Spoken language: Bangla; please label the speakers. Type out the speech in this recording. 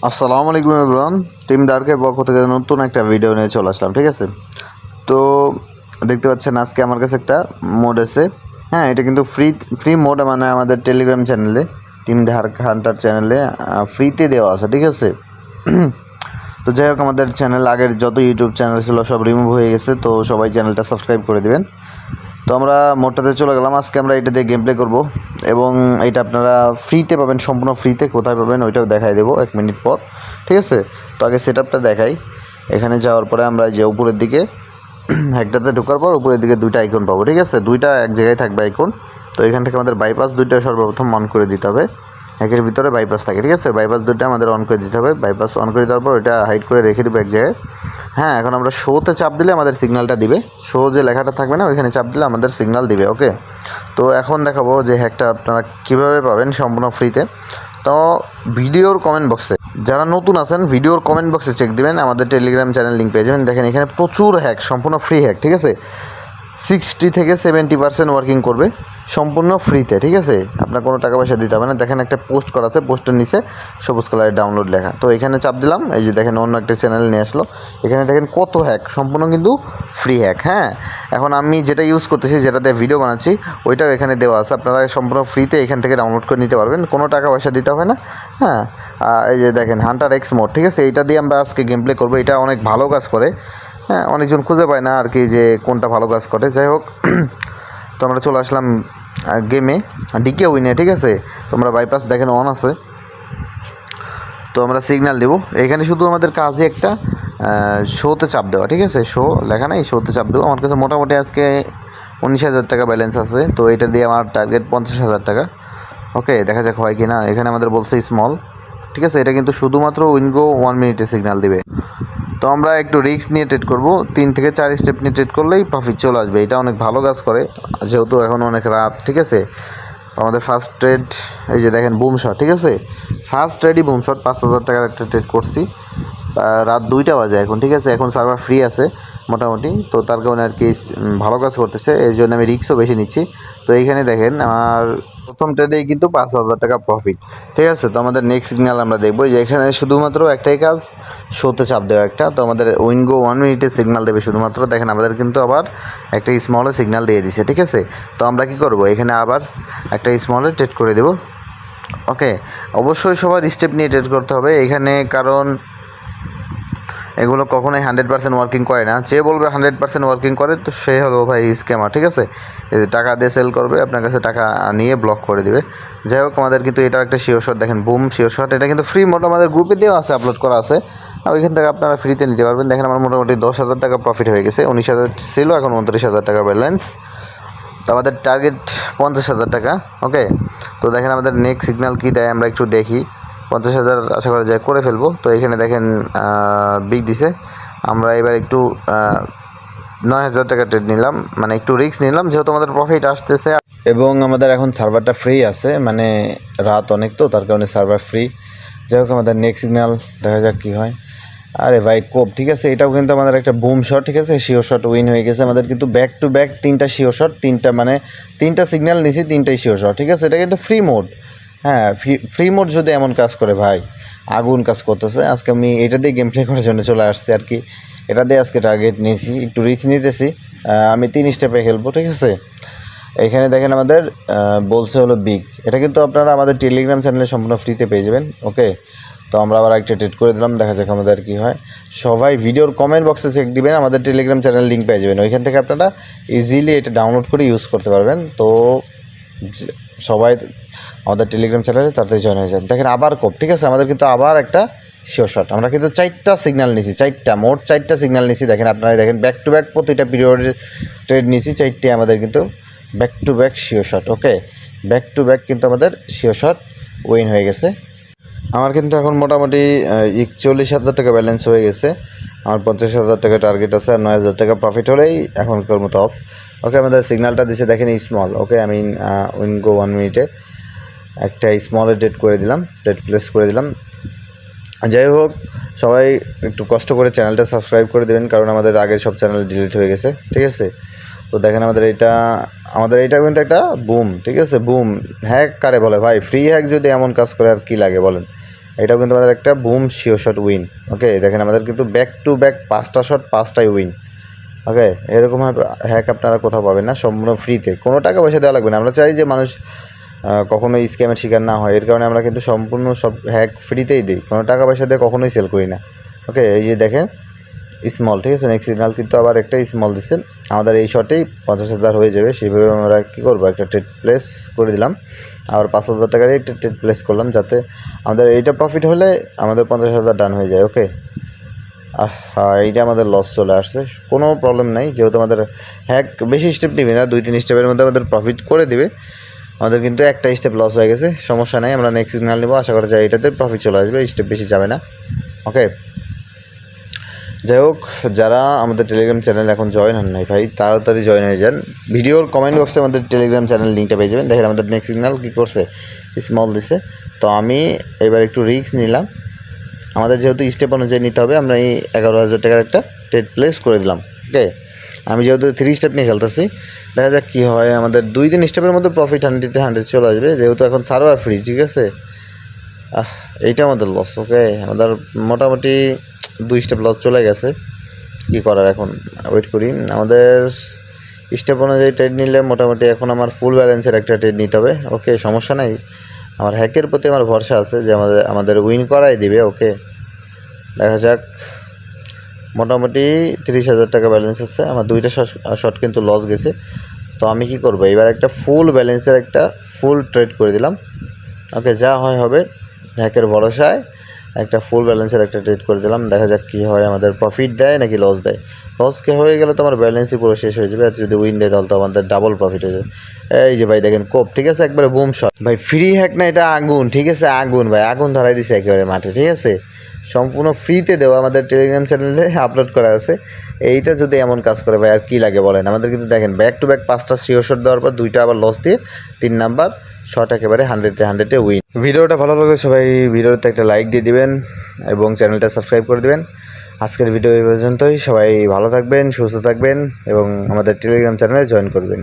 Speaker 1: আসসালামু আলাইকুম এভরিওয়ান। টিম ডার্কের পক্ষ থেকে নতুন একটা ভিডিও নিয়ে চলে আসলাম। ঠিক আছে, তো দেখতে পাচ্ছেন আজকে আমার কাছে একটা মোড আছে। হ্যাঁ, এটা কিন্তু ফ্রি মোড, মানে আমাদের টেলিগ্রাম চ্যানেলে, টিম ডার্ক হান্টার চ্যানেলে ফ্রিতে দেওয়া আছে। ঠিক আছে, তো যাই হোক, আমাদের চ্যানেল আগের যত ইউটিউব চ্যানেল ছিল সব রিমুভ হয়ে গেছে, তো সবাই চ্যানেলটা সাবস্ক্রাইব করে দিবেন। তো আমরা মোডটাতে চলে গেলাম। আজকে আমরা এটা দিয়ে গেম প্লে করবো এবং এটা আপনারা ফ্রিতে পাবেন, সম্পূর্ণ ফ্রিতে। কোথায় পাবেন ওইটাও দেখাই দেবো 1 মিনিট পর। ঠিক আছে, তো আগে সেট আপটা দেখাই। এখানে যাওয়ার পরে আমরা যে উপরের দিকে হ্যাকটাতে ঢোকার পর উপরের দিকে দুইটা আইকন পাবো। ঠিক আছে, দুইটা এক জায়গায় থাকবে আইকন। তো এখান থেকে আমাদের বাইপাস দুইটা সর্বপ্রথম অন করে দিতে হবে। হ্যাকের ভিতরে বাইপাস থাকে। ঠিক আছে, বাইপাস দুইটা আমাদের অন করে দিতে হবে। বাইপাস অন করে দেওয়ার পর এটা হাইড করে রেখে দেবো এক জায়গায়। হ্যাঁ, এখন আমরা শোতে চাপ দিলে আমাদের সিগন্যালটা দিবে। শো যে লেখাটা থাকবে না, ওইখানে চাপ দিলে আমাদের সিগন্যাল দিবে। ওকে, তো এখন দেখাবো যে হ্যাকটা আপনারা কীভাবে পাবেন সম্পূর্ণ ফ্রিতে। তো ভিডিওর কমেন্ট বক্সে যারা নতুন আছেন, ভিডিওর কমেন্ট বক্সে চেক দিবেন, আমাদের টেলিগ্রাম চ্যানেল লিঙ্ক পেয়ে যাবেন। দেখেন এখানে প্রচুর হ্যাক, সম্পূর্ণ ফ্রি হ্যাক। ঠিক আছে, 60 থেকে 70% ওয়ার্কিং করবে সম্পূর্ণ ফ্রিতে। ঠিক আছে, আপনার কোনো টাকা পয়সা দিতে হবে না। দেখেন একটা পোস্ট করা আছে, পোস্টের নিচে সবুজ কালারের ডাউনলোড লেখা। তো এখানে চাপ দিলাম, এই যে দেখেন অন্য একটা চ্যানেল নিয়ে আসলো। এখানে দেখেন কত হ্যাক, সম্পূর্ণ কিন্তু ফ্রি হ্যাক। হ্যাঁ, এখন আমি যেটা ইউজ করতেছি, যেটা দিয়ে ভিডিও বানাচ্ছি, ওইটাও এখানে দেওয়া আছে। আপনারা সম্পূর্ণ ফ্রিতে এখান থেকে ডাউনলোড করে নিতে পারবেন, কোনো টাকা পয়সা দিতে হবে না। হ্যাঁ, এই যে দেখেন হান্টার এক্স মোড। ঠিক আছে, এইটা দিয়ে আমরা আজকে গেম প্লে করবো। এটা অনেক ভালো কাজ করে। হ্যাঁ, অনেকজন খুঁজে পায় না আর কি যে কোনটা ভালো কাজ করে। যাই হোক, তো আমরা চলে আসলাম গেমে, ডিকে উইনে। ঠিক আছে, তোমরা বাইপাস দেখেন অন আছে। তো আমরা সিগন্যাল দেবো। এখানে শুধু আমাদের কাজই একটা শোতে চাপ দেওয়া। ঠিক আছে, শো লেখা নাই, শোতে চাপ দেবো। আমার কাছে মোটামুটি আজকে 19,000 টাকা ব্যালেন্স আছে। তো এটা দিয়ে আমার টার্গেট 50,000 টাকা। ওকে, দেখা যাক হয় কি না। এখানে আমাদের বলছে স্মল। ঠিক আছে, এটা কিন্তু শুধুমাত্র উইনগো 1 মিনিটে সিগন্যাল দিবে। তো আমরা একটু রিস্ক নিয়ে ট্রেড করবো। 3 থেকে 4 স্টেপ নিয়ে ট্রেড করলেই প্রফিট চলে আসবে। এটা অনেক ভালো কাজ করে, যেহেতু এখন অনেক রাত। ঠিক আছে, আমাদের ফার্স্ট ট্রেড এই যে দেখেন বুম শট। ঠিক আছে, ফার্স্ট ট্রেডই বুম শট, 5,000 টাকার একটা ট্রেড করছি। রাত 2টা বাজে এখন। ঠিক আছে, এখন সার্ভার ফ্রি আছে মোটামুটি, তো তার কারণে আর কি ভালো কাজ করতেছে, এই জন্য আমি রিস্কও বেশি নিচ্ছি। তো এইখানে দেখেন আমার প্রথম ট্রেডেই কিন্তু 5,000 টাকা প্রফিট। ঠিক আছে, তো আমাদের নেক্সট সিগন্যাল আমরা দেখবো যে এখানে শুধুমাত্র একটাই কাজ, শোতে চাপ দেওয়া একটা। তো আমাদের উইনগো 1 মিনিটে সিগন্যাল দেবে শুধুমাত্র। দেখেন আমাদের কিন্তু আবার একটা স্মলে সিগন্যাল দিয়ে দিছে। ঠিক আছে, তো আমরা কি করব, এখানে আবার একটা স্মলে ট্রেড করে দেব। ওকে, অবশ্যই সবার স্টেপ নিয়ে ট্রেড করতে হবে এখানে, কারণ এগুলো কখনোই 100% ওয়ার্কিং করে না। যে বলবে 100% ওয়ার্কিং করে, তো সে হলো ভাই স্ক্যামার। ঠিক আছে, এই টাকা দিয়ে সেল করবে, আপনার কাছে টাকা নিয়ে ব্লক করে দিবে। যাই হোক, আমাদের কিন্তু এটাও একটা শিওর শট। দেখেন বুম শিওর শট, এটা কিন্তু ফ্রি মোড, আমাদের গ্রুপে দেওয়া আছে, আপলোড করা আছে। ওইখান থেকে আপনারা ফ্রিতে নিতে পারবেন। দেখেন আমার মোটামুটি 10,000 টাকা প্রফিট হয়ে গেছে। 19,000 ছিল, এখন 29,000 টাকা ব্যালেন্স। তো আমাদের টার্গেট 50,000 টাকা। ওকে, তো দেখেন আমাদের নেক্সট সিগন্যাল কী দেয়, আমরা একটু দেখি। 50,000 আশা করা যায় করে ফেলবো। তো এখানে দেখেন বিগ দিছে। আমরা এবার একটু 9,000 টাকা ট্রেড নিলাম, মানে একটু রিস্ক নিলাম, যেহেতু আমাদের প্রফিট আসতেছে এবং আমাদের এখন সার্ভারটা ফ্রি আছে, মানে রাত অনেক, তো তার কারণে সার্ভার ফ্রি। যাই হোক, আমাদের নেক্সট সিগন্যাল দেখা যাক কী হয়। আরে ভাই কোপ। ঠিক আছে, এটাও কিন্তু আমাদের একটা বুম শট। ঠিক আছে, শিওর শট উইন হয়ে গেছে আমাদের, কিন্তু ব্যাক টু ব্যাক 3টা শিওর শট, 3টা মানে 3টা সিগন্যাল নিছি, 3টাই শিওর শট। ঠিক আছে, এটা কিন্তু ফ্রি মোড। হ্যাঁ, ফ্রি মোড যদি এমন কাজ করে ভাই, আগুন কাজ করতেছে। আজকে আমি এটা দিয়ে গেম প্লে করার জন্য চলে আসছি আর কি। এটা দিয়ে আজকে টার্গেট নিয়েছি, একটু রিস্ক নিতেছি। আমি 3 স্টেপে খেলবো। ঠিক আছে, এখানে দেখেন আমাদের বলছে হলো বিগ। এটা কিন্তু আপনারা আমাদের টেলিগ্রাম চ্যানেলে সম্পূর্ণ ফ্রিতে পেয়ে যাবেন। ওকে, তো আমরা আবার একটা ট্রেড করে দিলাম, দেখা যাক আমাদের কী হয়। সবাই ভিডিওর কমেন্ট বক্সে চেক দিবেন, আমাদের টেলিগ্রাম চ্যানেল লিঙ্ক পেয়ে যাবেন। ওইখান থেকে আপনারা ইজিলি এটা ডাউনলোড করে ইউজ করতে পারবেন। তো সবাই আমাদের টেলিগ্রাম চ্যানেলে তাড়াতাড়ি জয়েন হয়ে যান। দেখেন আবার কোপ। ঠিক আছে, আমাদের কিন্তু আবার একটা শিওর শট। আমরা কিন্তু 4টা সিগন্যাল নিছি, মোট 4টা সিগন্যাল নিছি। দেখেন আপনারা দেখেন ব্যাক টু ব্যাক প্রতিটা পিরিয়ডের ট্রেড নিছি, 4টে আমাদের কিন্তু back to back sure shot. Okay, back to back কিন্তু আমাদের শিওর শট উইন হয়ে গেছে। আমার কিন্তু এখন মোটামুটি 41,000 টাকা ব্যালেন্স হয়ে গেছে। আমার 50,000 টাকা টার্গেট আছে, আর 9,000 টাকা প্রফিট হলেই এখনকার মতো অফ। ওকে, আমাদের সিগন্যালটা দিচ্ছে দেখেন স্মল। ওকে, আমি উইনগো 1 মিনিটে একটা স্মলে ডেট করে দিলাম, ডেট প্লেস করে দিলাম। যাই হোক, সবাই একটু কষ্ট করে চ্যানেলটা সাবস্ক্রাইব করে দেবেন, কারণ আমাদের আগের সব চ্যানেল ডিলিট হয়ে গেছে। ঠিক আছে, তো দেখেন আমাদের এইটা কিন্তু একটা বুম। ঠিক আছে, বুম হ্যাক কারে বলে ভাই, ফ্রি হ্যাক যদি এমন কাজ করে আর কি লাগে বলেন। এটাও কিন্তু আমাদের একটা বুম শিওর শট উইন। ওকে, দেখেন আমাদের কিন্তু ব্যাক টু ব্যাক 5টা শট 5টাই উইন। ওকে, এরকম হ্যাক আপনারা কোথাও পাবেন না, সম্পূর্ণ ফ্রিতে, কোনো টাকা পয়সা দেওয়া লাগবে না। আমরা চাই যে মানুষ কখনোই স্ক্যামের শিকার না হয়, এর কারণে আমরা কিন্তু সম্পূর্ণ সব হ্যাক ফ্রিতেই দিই, কোনো টাকা পয়সা দিয়ে কখনোই সেল করি না। ওকে, এই যে দেখেন স্মল, ঠিক আছে, নেক্সট সিগনাল কিন্তু আবার একটা স্মল দিচ্ছে, আমাদের এই শটেই 50,000 হয়ে যাবে। সেইভাবে আমরা কী করবো, একটা ট্রেড প্লেস করে দিলাম, আবার 5,000 টাকারই একটা ট্রেড প্লেস করলাম, যাতে আমাদের এইটা প্রফিট হলে আমাদের 50,000 ডান হয়ে যায়। ওকে, হ্যাঁ, এইটা আমাদের লস চলে আসছে, কোনো প্রবলেম নাই, যেহেতু আমাদের হ্যাক বেশি স্টেপ নেবে না, 2-3 স্টেপের মধ্যে আমাদের প্রফিট করে দেবে। আমাদের কিন্তু একটা স্টেপ লস হয়ে গেছে, সমস্যা নাই, আমরা নেক্সট সিগনাল নেবো, আশা করা যায় এটাতে প্রফিট চলে আসবে, স্টেপ বেশি যাবে না। ওকে, যাই হোক, যারা আমাদের টেলিগ্রাম চ্যানেল এখন জয়েন হন নাই ভাই, তাড়াতাড়ি জয়েন হয়ে যান। ভিডিওর কমেন্ট বক্সে আমাদের টেলিগ্রাম চ্যানেল লিঙ্কটা পেয়ে যাবেন। দেখেন আমাদের নেক্সট সিগনাল কী করছে, স্মল দিছে। তো আমি এবার একটু রিস্ক নিলাম, আমাদের যেহেতু স্টেপ অনুযায়ী নিতে হবে, আমরা এই 11,000 টাকার একটা ট্রেড প্লেস করে দিলাম। ওকে, আমি যেহেতু 3 স্টেপ নিয়ে খেলতেছি, দেখা যাক কী হয়। আমাদের 2-3 স্টেপের মধ্যে প্রফিট 100 চলে আসবে, যেহেতু এখন সার্ভার ফ্রি। ঠিক আছে, এইটা আমাদের লস। ওকে, আমাদের মোটামুটি 2 স্টেপ লস চলে গেছে, কী করার, এখন ওয়েট করি। আমাদের স্টেপ অনুযায়ী ট্রেড নিলে মোটামুটি এখন আমার ফুল ব্যালেন্সের একটা ট্রেড নিতে হবে। ওকে, সমস্যা নাই, আমার হ্যাকের প্রতি আমার ভরসা আছে যে আমাদের উইন করাই দিবে। ওকে, দেখা যাক, মোটামুটি 30,000 টাকা ব্যালেন্স আছে, আমার 2টা শট কিন্তু লস গেছে। তো আমি কি করব, এবার একটা ফুল ব্যালেন্সের একটা ফুল ট্রেড করে দিলাম। ওকে, যা হয় হবে, হ্যাকের ভরসায় একটা ফুল ব্যালেন্সের একটা ট্রেড করে দিলাম, দেখা যাক কী হয়, আমাদের প্রফিট দেয় নাকি লস দেয়। লসকে হয়ে গেলে তো আমার ব্যালেন্সই পুরো শেষ হয়ে যাবে, আর যদি উইন দেয় তাহলে তো আমাদের ডাবল প্রফিট হয়ে যাবে। এই যে ভাই দেখেন কোপ, ঠিক আছে, একবারে বুম শট ভাই, ফ্রি হ্যাক না, এটা আগুন। ঠিক আছে, আগুন ভাই, আগুন ধরাই দিছে একেবারে মাঠে। ঠিক আছে, সম্পূর্ণ ফ্রিতে দেওয়া, আমাদের টেলিগ্রাম চ্যানেলে আপলোড করা আছে। এইটা যদি এমন কাজ করে ভাই, আর কী লাগে বলেন। আমাদের কিন্তু দেখেন ব্যাক টু ব্যাক 5টা শিওর শট দেওয়ার পর 2টা আবার লস দিয়ে 3 নাম্বার শট একেবারে 100-এ উইন। ভিডিওটা ভালো লাগলে সবাই ভিডিওতে একটা লাইক দিয়ে দিবেন এবং চ্যানেলটা সাবস্ক্রাইব করে দিবেন। আজকের ভিডিও এই পর্যন্তই, সবাই ভালো থাকবেন, সুস্থ থাকবেন এবং আমাদের টেলিগ্রাম চ্যানেলে জয়েন করবেন।